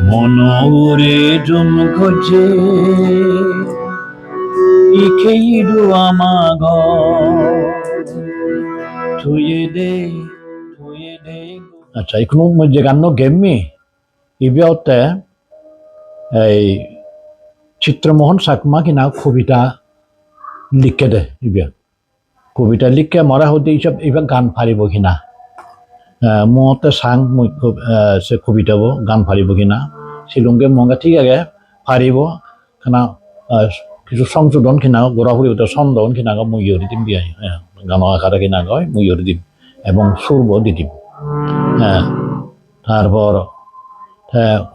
মনরে জুম খোঁজে ইখেইরু আমাগ থুয়ে দে আচ্ছা ইখনো মধ্যে গান গেমমি ইবিয়তে এই চিত্রমোহন চাকমা কিনা কবিতা লিখে দে ইবিয়া কবিতা লিখে মরা হতে এইসব এইবার গান ফারিব কিনা মতে সাং সে কবিতাবো গান ফারিব কিনা শিলংকে মঙ্গা ঠিক আগে ফারিব খানা কিছু সংশোধন কিনা গোড়াফুরি ছন্দন কিনা মই ইয়রি দিম বিয়াই গানৰ আকারে কিনা গয় মই ইয়রি দিম এবং সুরব দি দিম তারপর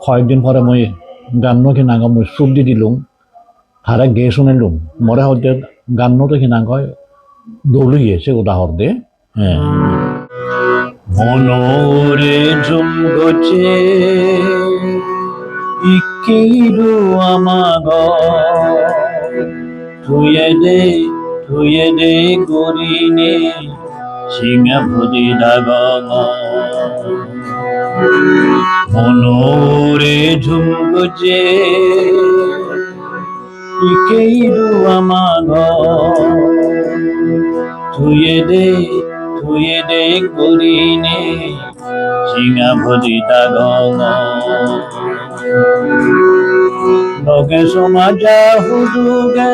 কয়েকদিন পরে মই গান কিনা মই সুর দি দিলুম তারা গে শুনিলুম মরে হতে গানটা কিনা গয় দৌলিয়ে সে উদাহরণ দে মনরে জুম গছে ইকিরু আমাগ থুয়ে দে গরিনে সিংহ ভুজি দাগ মনরে জুম গছে ইকিরু আমাগ থুয়ে দে গরিনে সিংহ ভুজি দাগ লগে সমাজা হুজুগে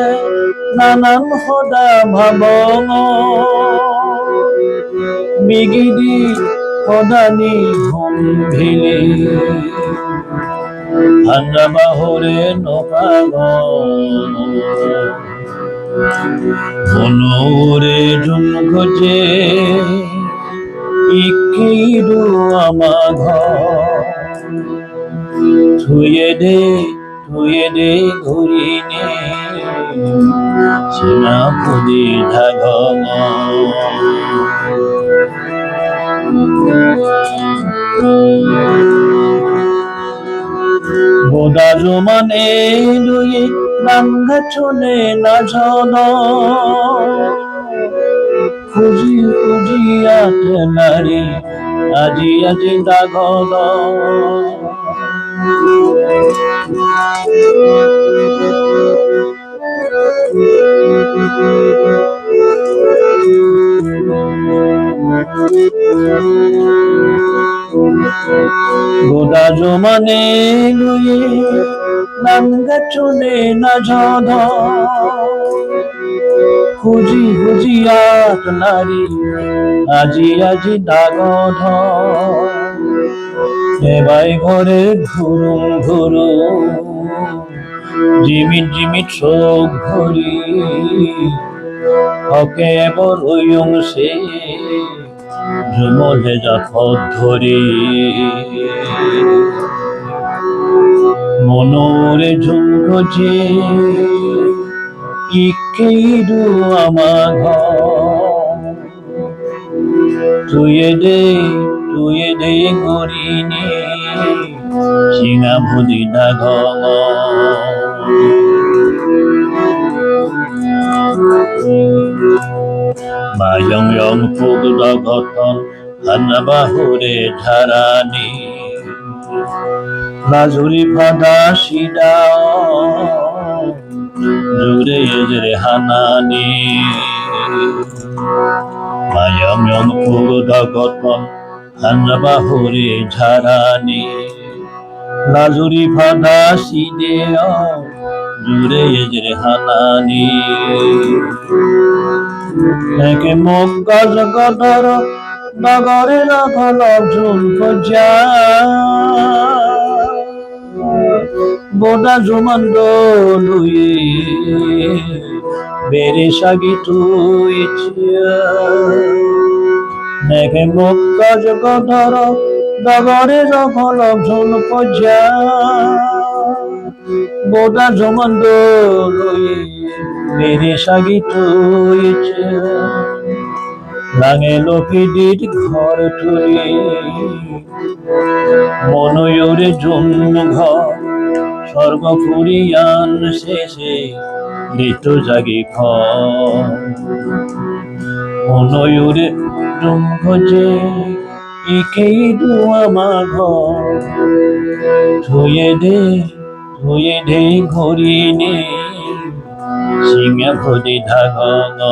নানান সদা ভাবং মিগিদি সদানি সম্ভিলে ভাঙ্গা বাহরে নপাগ মনরে জুম খোঁজে ইকিরু আমাগ থুয়ে দে ঘুরিনে সীমা পুদি ধাগ বোদা জমানে লুয়ে নাঙ্গা চলে না ঝন খুঁজি আতে নারী আজি দাগল গোদা জমানে লুয়ে নাঙ্গা চলে না ঝন খুঁজি আত নারী আজি দাগল এবাই ঘরে ঘুরু জিমিট চোখ ঘড়ি হকে এবার ওয়ং সে ঝুমলে জাফত ধরি মনরে ঝুম খোঁজে ইকিরু আমাগ থুয়ে দে গরিনে সিংহা ভুজি দাগ মায়ং পুগল গঠন হানা বাহুরে ধারানি লাজুরি ফাদা সিদা জুরে এজরে হানানি মায়ং পুগল গঠন হানা বাহুরে ঝারানি লাজুরি ফাদা সিদে জুরে এজরে হানানি একে মক্কা জগদর নগরে রাখল ঝুল খোঁজা বোদা জমান লুয়ে বেড়ে সাগি তুই একে মক্কা জগদর নগরে রাখল ঝুল খোঁজা বোদা জমান লুয়ে বেড়ে সাগি তুই লাঙে লপিদির ঘর তুলি মনয়রে জন্ম ঘর স্বর্গ ফুরিয়ান শেষে ঋতু জাগি ঘর মনয়রে জন্ম খোঁজে 이케이도 아마가 도예대 거리니 싱야 거리 다가가